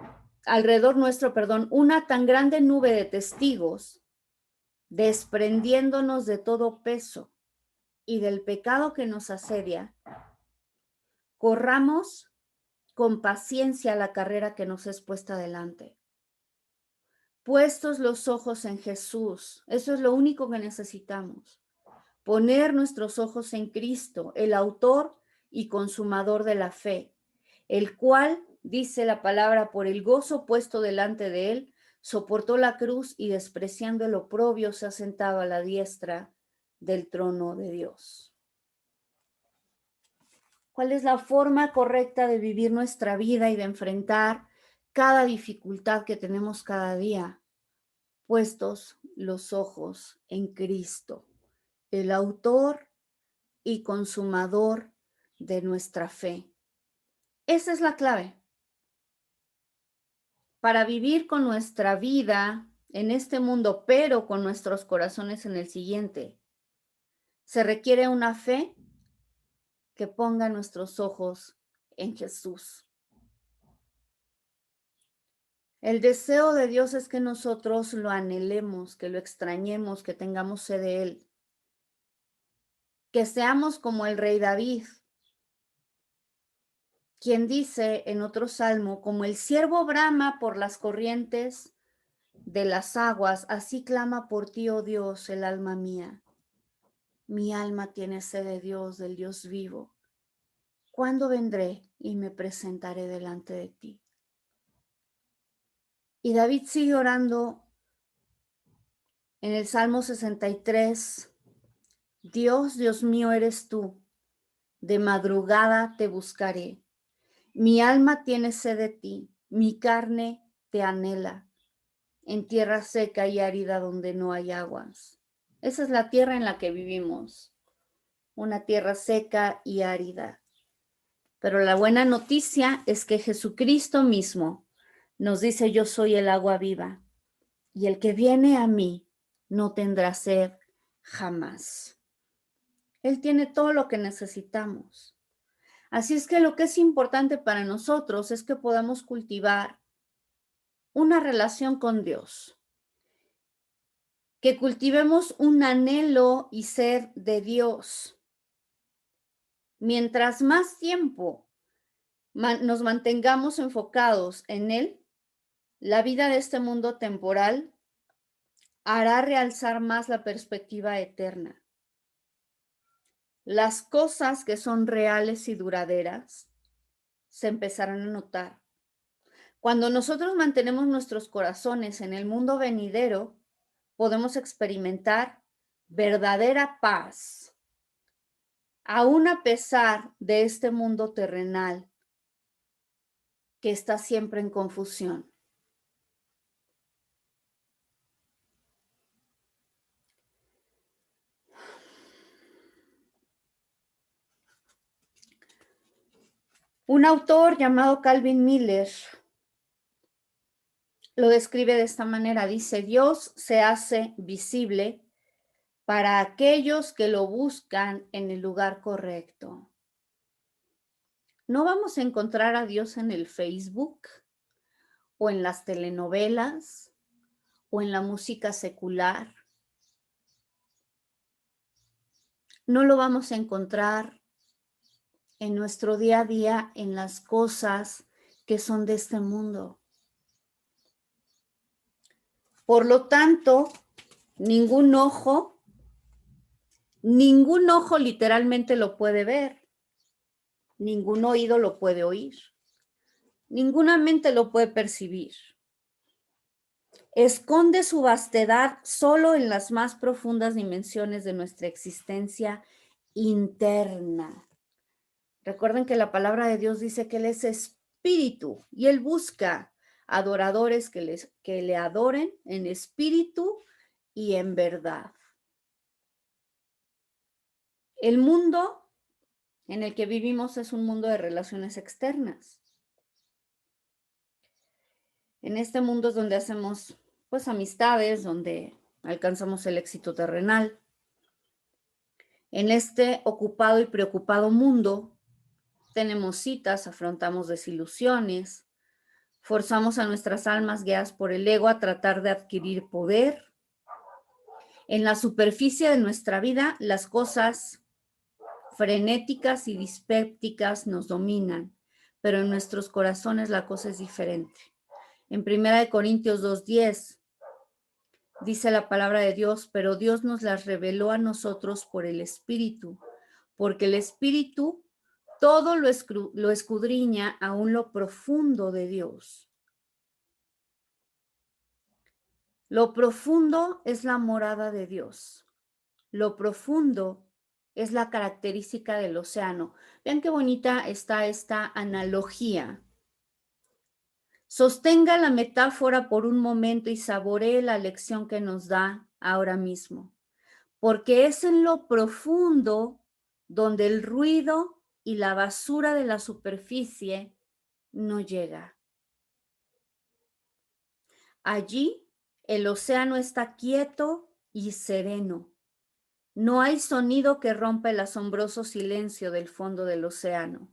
una tan grande nube de testigos, desprendiéndonos de todo peso y del pecado que nos asedia, corramos con paciencia la carrera que nos es puesta delante. Puestos los ojos en Jesús, eso es lo único que necesitamos. Poner nuestros ojos en Cristo, el autor y consumador de la fe, el cual, dice la palabra, por el gozo puesto delante de él, soportó la cruz y despreciando el oprobio se ha sentado a la diestra del trono de Dios. ¿Cuál es la forma correcta de vivir nuestra vida y de enfrentar cada dificultad que tenemos cada día? Puestos los ojos en Cristo, el autor y consumador de nuestra fe. Esa es la clave para vivir con nuestra vida en este mundo, pero con nuestros corazones en el siguiente. Se requiere una fe que ponga nuestros ojos en Jesús. El deseo de Dios es que nosotros lo anhelemos, que lo extrañemos, que tengamos sed de Él. Que seamos como el rey David, quien dice en otro salmo, como el ciervo brama por las corrientes de las aguas, así clama por ti, oh Dios, el alma mía. Mi alma tiene sed de Dios, del Dios vivo. ¿Cuándo vendré y me presentaré delante de ti? Y David sigue orando en el Salmo 63. Dios, Dios mío, eres tú. De madrugada te buscaré. Mi alma tiene sed de ti. Mi carne te anhela. En tierra seca y árida donde no hay aguas. Esa es la tierra en la que vivimos. Una tierra seca y árida. Pero la buena noticia es que Jesucristo mismo nos dice, yo soy el agua viva, y el que viene a mí no tendrá sed jamás. Él tiene todo lo que necesitamos. Así es que lo que es importante para nosotros es que podamos cultivar una relación con Dios, que cultivemos un anhelo y ser de Dios. Mientras más tiempo nos mantengamos enfocados en Él, la vida de este mundo temporal hará realzar más la perspectiva eterna. Las cosas que son reales y duraderas se empezarán a notar. Cuando nosotros mantenemos nuestros corazones en el mundo venidero, podemos experimentar verdadera paz, aún a pesar de este mundo terrenal que está siempre en confusión. Un autor llamado Calvin Miller lo describe de esta manera. Dice, Dios se hace visible para aquellos que lo buscan en el lugar correcto. No vamos a encontrar a Dios en el Facebook o en las telenovelas o en la música secular. No lo vamos a encontrar en nuestro día a día en las cosas que son de este mundo. Por lo tanto, ningún ojo literalmente lo puede ver, ningún oído lo puede oír, ninguna mente lo puede percibir. Esconde su vastedad solo en las más profundas dimensiones de nuestra existencia interna. Recuerden que la palabra de Dios dice que Él es espíritu y Él busca adoradores que le adoren en espíritu y en verdad. El mundo en el que vivimos es un mundo de relaciones externas. En este mundo es donde hacemos pues amistades, donde alcanzamos el éxito terrenal. En este ocupado y preocupado mundo tenemos citas, afrontamos desilusiones, forzamos a nuestras almas guiadas por el ego a tratar de adquirir poder. En la superficie de nuestra vida, las cosas frenéticas y dispépticas nos dominan, pero en nuestros corazones la cosa es diferente. En 1 Corintios 2:10 dice la palabra de Dios, pero Dios nos las reveló a nosotros por el Espíritu, porque el Espíritu todo lo escudriña aún lo profundo de Dios. Lo profundo es la morada de Dios. Lo profundo es la característica del océano. Vean qué bonita está esta analogía. Sostenga la metáfora por un momento y saboree la lección que nos da ahora mismo, porque es en lo profundo donde el ruido y la basura de la superficie no llega. Allí el océano está quieto y sereno. No hay sonido que rompa el asombroso silencio del fondo del océano.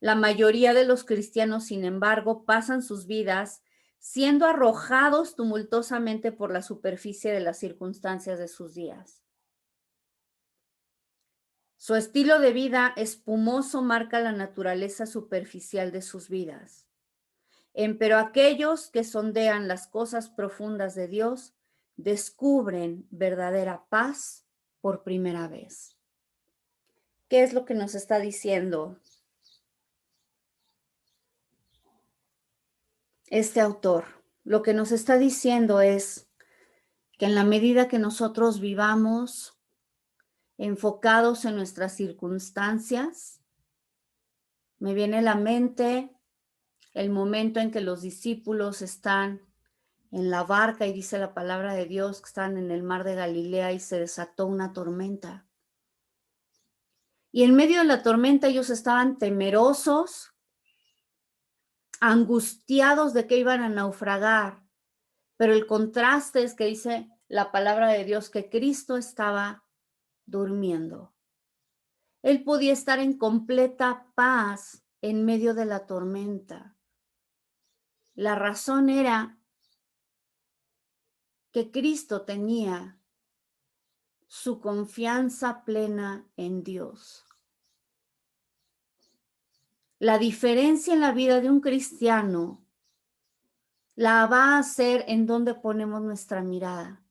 La mayoría de los cristianos, sin embargo, pasan sus vidas siendo arrojados tumultuosamente por la superficie de las circunstancias de sus días. Su estilo de vida espumoso marca la naturaleza superficial de sus vidas. Pero aquellos que sondean las cosas profundas de Dios descubren verdadera paz por primera vez. ¿Qué es lo que nos está diciendo este autor? Lo que nos está diciendo es que en la medida que nosotros vivamos enfocados en nuestras circunstancias, me viene a la mente el momento en que los discípulos están en la barca y dice la palabra de Dios que están en el mar de Galilea y se desató una tormenta. Y en medio de la tormenta ellos estaban temerosos, angustiados de que iban a naufragar. Pero el contraste es que dice la palabra de Dios que Cristo estaba durmiendo. Él podía estar en completa paz en medio de la tormenta. La razón era que Cristo tenía su confianza plena en Dios. La diferencia en la vida de un cristiano la va a hacer en donde ponemos nuestra mirada.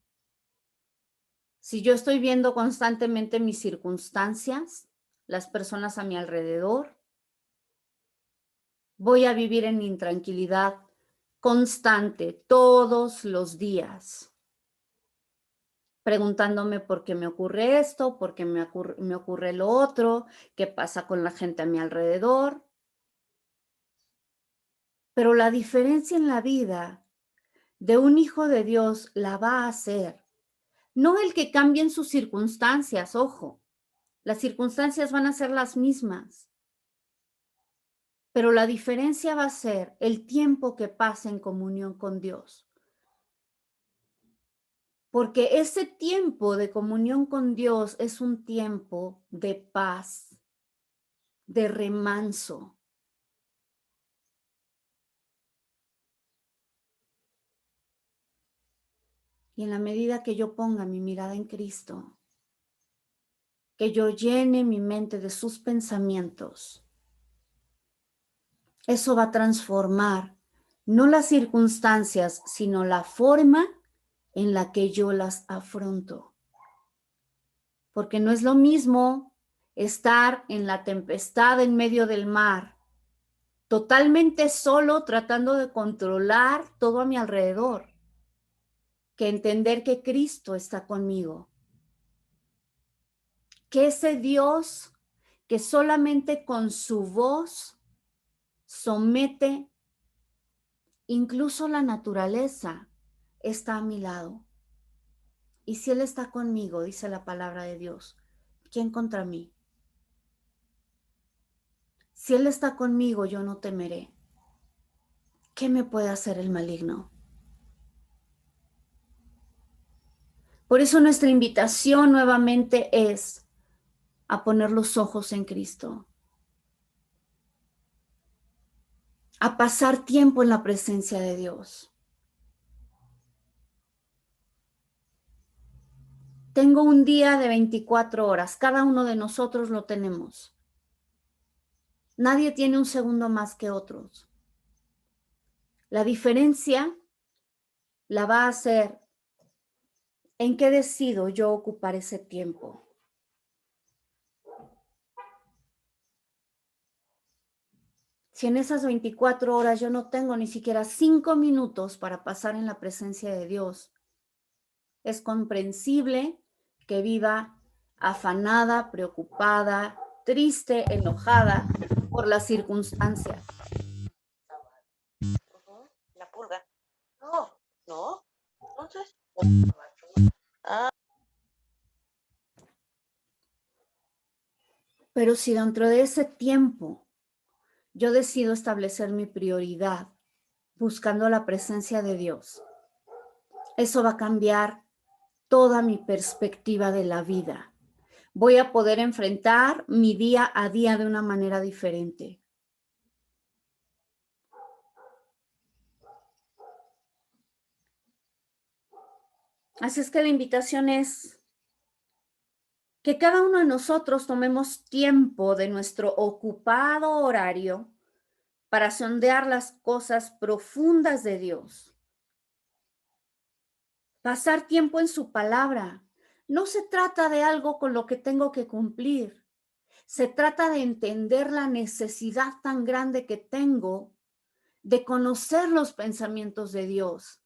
Si yo estoy viendo constantemente mis circunstancias, las personas a mi alrededor, voy a vivir en intranquilidad constante todos los días, preguntándome por qué me ocurre esto, por qué me ocurre lo otro, qué pasa con la gente a mi alrededor. Pero la diferencia en la vida de un hijo de Dios la va a hacer, no el que cambien sus circunstancias, ojo, las circunstancias van a ser las mismas, pero la diferencia va a ser el tiempo que pasa en comunión con Dios. Porque ese tiempo de comunión con Dios es un tiempo de paz, de remanso. Y en la medida que yo ponga mi mirada en Cristo, que yo llene mi mente de sus pensamientos, eso va a transformar no las circunstancias, sino la forma en la que yo las afronto. Porque no es lo mismo estar en la tempestad en medio del mar, totalmente solo tratando de controlar todo a mi alrededor, que entender que Cristo está conmigo. Que ese Dios que solamente con su voz somete, incluso la naturaleza está a mi lado. Y si Él está conmigo, dice la palabra de Dios, ¿quién contra mí? Si Él está conmigo, yo no temeré. ¿Qué me puede hacer el maligno? Por eso nuestra invitación nuevamente es a poner los ojos en Cristo, a pasar tiempo en la presencia de Dios. Tengo un día de 24 horas, cada uno de nosotros lo tenemos. Nadie tiene un segundo más que otros. La diferencia la va a hacer en qué decido yo ocupar ese tiempo. Si en esas 24 horas yo no tengo ni siquiera 5 minutos para pasar en la presencia de Dios, es comprensible que viva afanada, preocupada, triste, enojada por las circunstancias. La pulga. No, no. Entonces. Pero si dentro de ese tiempo yo decido establecer mi prioridad buscando la presencia de Dios, eso va a cambiar toda mi perspectiva de la vida. Voy a poder enfrentar mi día a día de una manera diferente. Así es que la invitación es que cada uno de nosotros tomemos tiempo de nuestro ocupado horario para sondear las cosas profundas de Dios. Pasar tiempo en su palabra. No se trata de algo con lo que tengo que cumplir. Se trata de entender la necesidad tan grande que tengo de conocer los pensamientos de Dios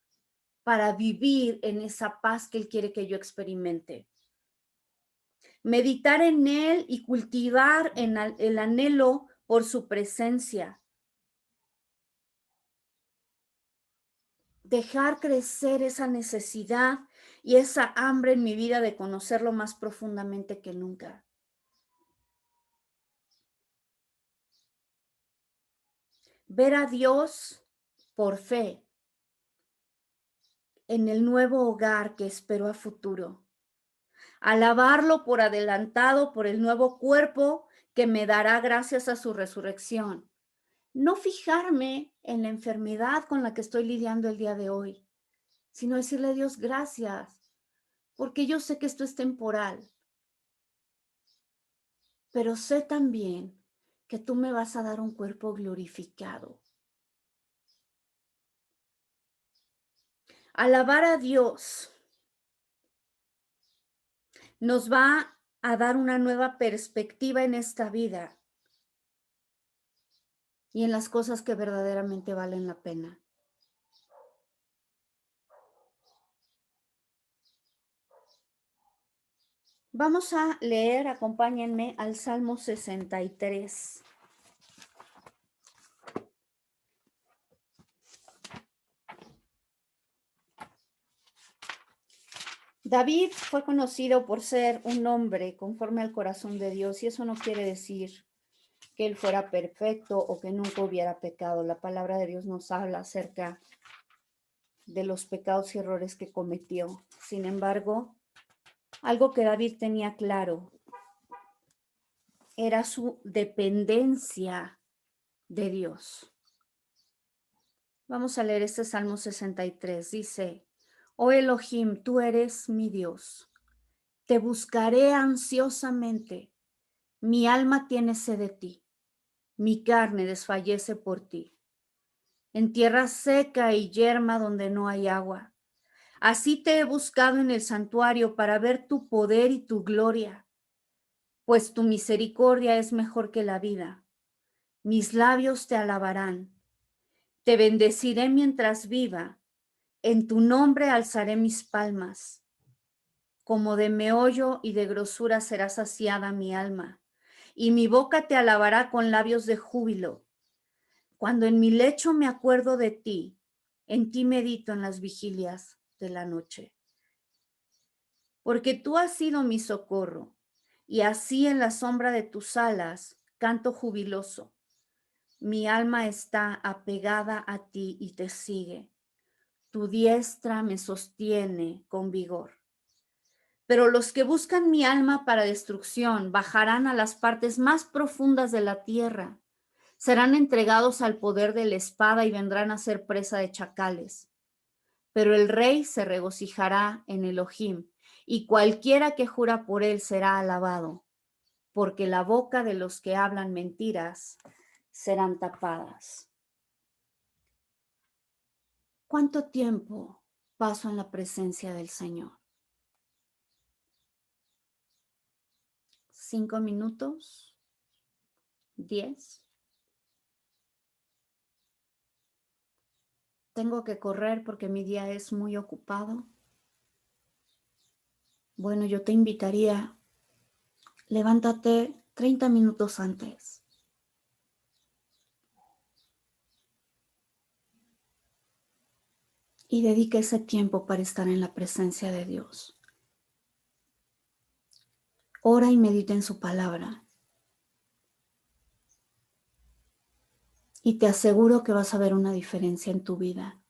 para vivir en esa paz que Él quiere que yo experimente. Meditar en Él y cultivar el anhelo por su presencia. Dejar crecer esa necesidad y esa hambre en mi vida de conocerlo más profundamente que nunca. Ver a Dios por fe en el nuevo hogar que espero a futuro. Alabarlo por adelantado por el nuevo cuerpo que me dará gracias a su resurrección. No fijarme en la enfermedad con la que estoy lidiando el día de hoy, sino decirle a Dios gracias, porque yo sé que esto es temporal, pero sé también que tú me vas a dar un cuerpo glorificado. Alabar a Dios nos va a dar una nueva perspectiva en esta vida y en las cosas que verdaderamente valen la pena. Vamos a leer, acompáñenme al Salmo 63. David fue conocido por ser un hombre conforme al corazón de Dios, y eso no quiere decir que él fuera perfecto o que nunca hubiera pecado. La palabra de Dios nos habla acerca de los pecados y errores que cometió. Sin embargo, algo que David tenía claro era su dependencia de Dios. Vamos a leer este Salmo 63. Dice: Oh Elohim, tú eres mi Dios. Te buscaré ansiosamente. Mi alma tiene sed de ti. Mi carne desfallece por ti. En tierra seca y yerma donde no hay agua. Así te he buscado en el santuario para ver tu poder y tu gloria, pues tu misericordia es mejor que la vida. Mis labios te alabarán. Te bendeciré mientras viva. En tu nombre alzaré mis palmas. Como de meollo y de grosura será saciada mi alma, y mi boca te alabará con labios de júbilo. Cuando en mi lecho me acuerdo de ti, en ti medito en las vigilias de la noche. Porque tú has sido mi socorro, y así en la sombra de tus alas canto jubiloso. Mi alma está apegada a ti y te sigue. Tu diestra me sostiene con vigor. Pero los que buscan mi alma para destrucción bajarán a las partes más profundas de la tierra. Serán entregados al poder de la espada y vendrán a ser presa de chacales. Pero el rey se regocijará en Elohim, y cualquiera que jura por él será alabado, porque la boca de los que hablan mentiras serán tapadas. ¿Cuánto tiempo paso en la presencia del Señor? 5 minutos, 10. Tengo que correr porque mi día es muy ocupado. Bueno, yo te invitaría, levántate 30 minutos antes. Y dedica ese tiempo para estar en la presencia de Dios. Ora y medita en su palabra. Y te aseguro que vas a ver una diferencia en tu vida.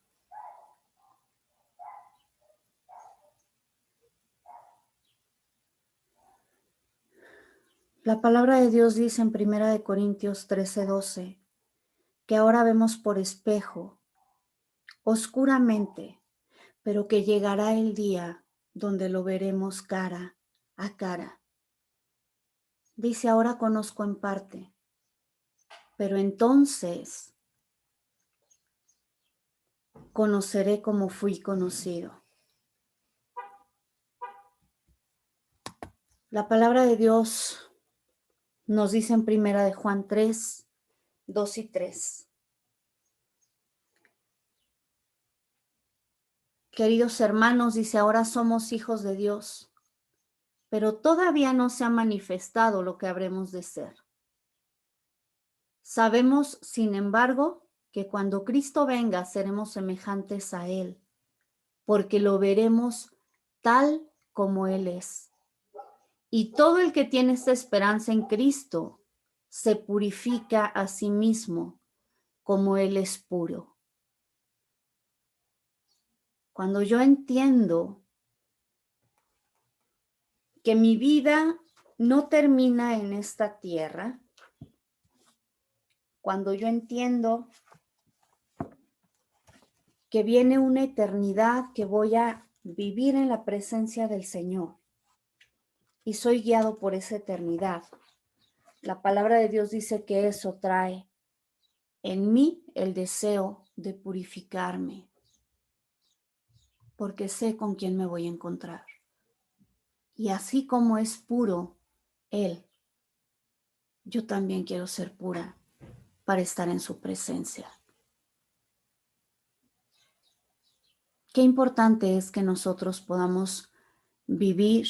La palabra de Dios dice en 1 Corintios 13:12 que ahora vemos por espejo, oscuramente, pero que llegará el día donde lo veremos cara a cara. Dice, ahora conozco en parte, pero entonces conoceré como fui conocido. La palabra de Dios nos dice en 1 Juan 3:2 y 3. Queridos hermanos, dice, ahora somos hijos de Dios, pero todavía no se ha manifestado lo que habremos de ser. Sabemos, sin embargo, que cuando Cristo venga seremos semejantes a Él, porque lo veremos tal como Él es. Y todo el que tiene esta esperanza en Cristo se purifica a sí mismo como Él es puro. Cuando yo entiendo que mi vida no termina en esta tierra, cuando yo entiendo que viene una eternidad que voy a vivir en la presencia del Señor y soy guiado por esa eternidad, la palabra de Dios dice que eso trae en mí el deseo de purificarme, porque sé con quién me voy a encontrar. Y así como es puro Él, yo también quiero ser pura para estar en su presencia. Qué importante es que nosotros podamos vivir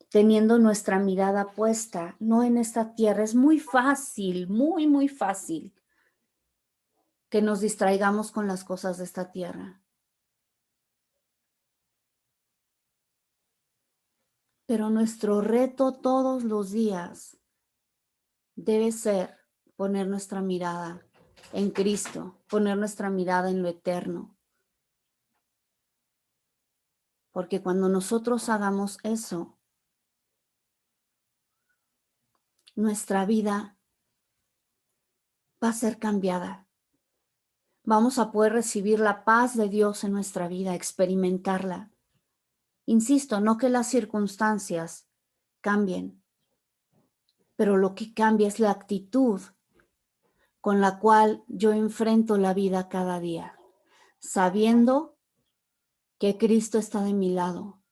teniendo nuestra mirada puesta, no en esta tierra. Es muy fácil, muy, muy fácil que nos distraigamos con las cosas de esta tierra. Pero nuestro reto todos los días debe ser poner nuestra mirada en Cristo, poner nuestra mirada en lo eterno. Porque cuando nosotros hagamos eso, nuestra vida va a ser cambiada. Vamos a poder recibir la paz de Dios en nuestra vida, experimentarla. Insisto, no que las circunstancias cambien, pero lo que cambia es la actitud con la cual yo enfrento la vida cada día, sabiendo que Cristo está de mi lado,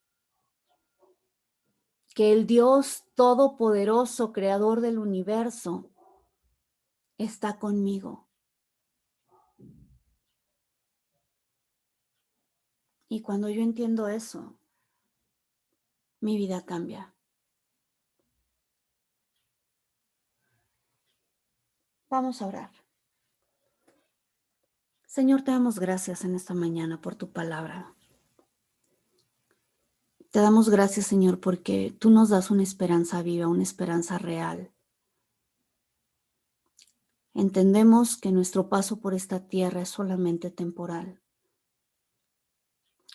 que el Dios todopoderoso, creador del universo, está conmigo. Y cuando yo entiendo eso, mi vida cambia. Vamos a orar. Señor, te damos gracias en esta mañana por tu palabra. Te damos gracias, Señor, porque tú nos das una esperanza viva, una esperanza real. Entendemos que nuestro paso por esta tierra es solamente temporal,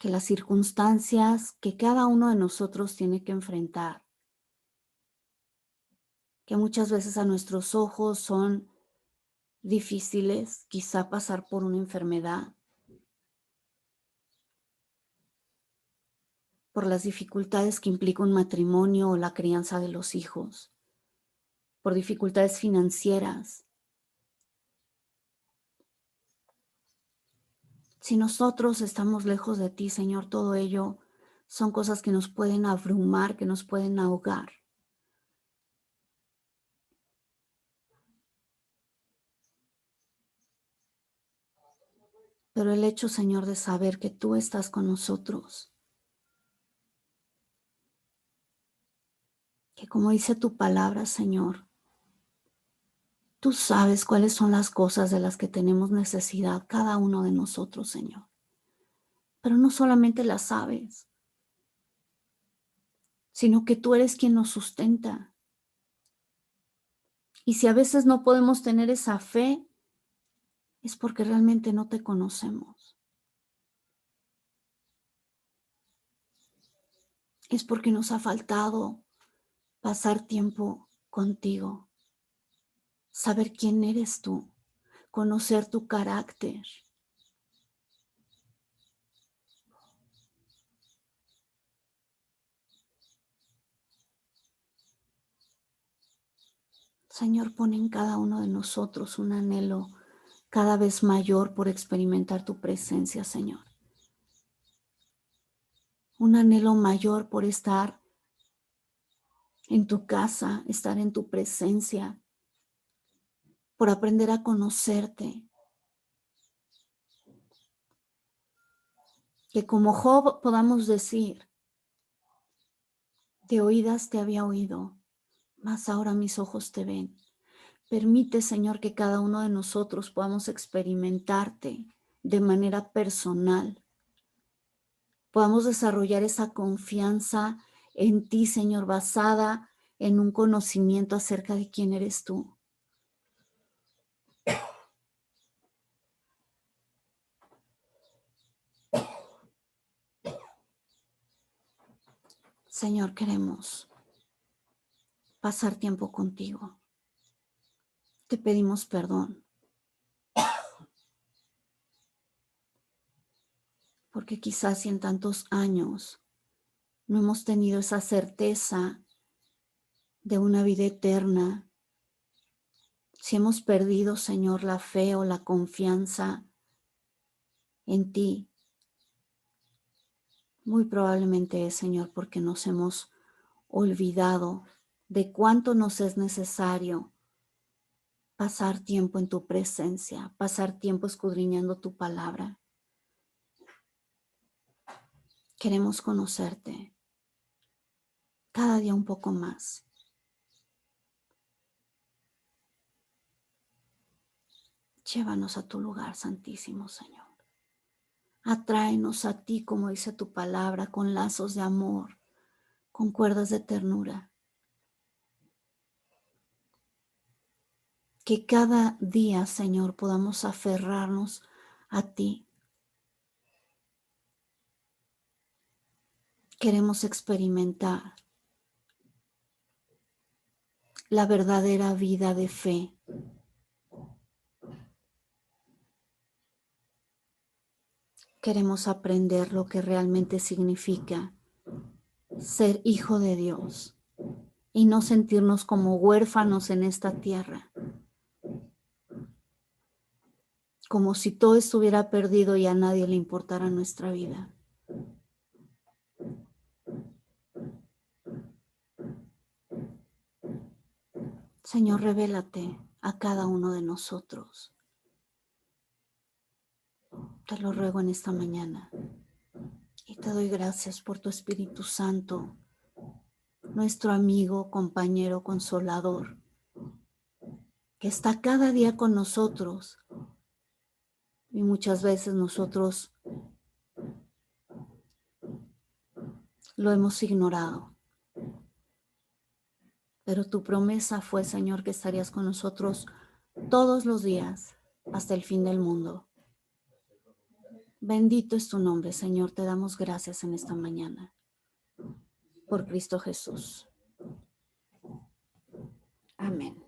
que las circunstancias que cada uno de nosotros tiene que enfrentar, que muchas veces a nuestros ojos son difíciles, quizá pasar por una enfermedad, por las dificultades que implica un matrimonio o la crianza de los hijos, por dificultades financieras. Si nosotros estamos lejos de ti, Señor, todo ello son cosas que nos pueden abrumar, que nos pueden ahogar. Pero el hecho, Señor, de saber que tú estás con nosotros, que como dice tu palabra, Señor, tú sabes cuáles son las cosas de las que tenemos necesidad, cada uno de nosotros, Señor. Pero no solamente las sabes, sino que tú eres quien nos sustenta. Y si a veces no podemos tener esa fe, es porque realmente no te conocemos. Es porque nos ha faltado pasar tiempo contigo, saber quién eres tú, conocer tu carácter. Señor, pon en cada uno de nosotros un anhelo cada vez mayor por experimentar tu presencia, Señor. Un anhelo mayor por estar en tu casa, estar en tu presencia, por aprender a conocerte. Que como Job podamos decir, de oídas te había oído, mas ahora mis ojos te ven. Permite, Señor, que cada uno de nosotros podamos experimentarte de manera personal. Podamos desarrollar esa confianza en ti, Señor, basada en un conocimiento acerca de quién eres tú. Señor, queremos pasar tiempo contigo. Te pedimos perdón, porque quizás si en tantos años no hemos tenido esa certeza de una vida eterna, si hemos perdido, Señor, la fe o la confianza en ti, muy probablemente es, Señor, porque nos hemos olvidado de cuánto nos es necesario pasar tiempo en tu presencia, pasar tiempo escudriñando tu palabra. Queremos conocerte cada día un poco más. Llévanos a tu lugar santísimo, Señor. Atráenos a ti, como dice tu palabra, con lazos de amor, con cuerdas de ternura. Que cada día, Señor, podamos aferrarnos a ti. Queremos experimentar la verdadera vida de fe. Queremos aprender lo que realmente significa ser hijo de Dios y no sentirnos como huérfanos en esta tierra, como si todo estuviera perdido y a nadie le importara nuestra vida. Señor, revélate a cada uno de nosotros. Te lo ruego en esta mañana. Y te doy gracias por tu Espíritu Santo, nuestro amigo, compañero, consolador, que está cada día con nosotros, Y muchas veces nosotros lo hemos ignorado. Pero tu promesa fue, Señor, que estarías con nosotros todos los días hasta el fin del mundo. Bendito es tu nombre, Señor. Te damos gracias en esta mañana. Por Cristo Jesús. Amén.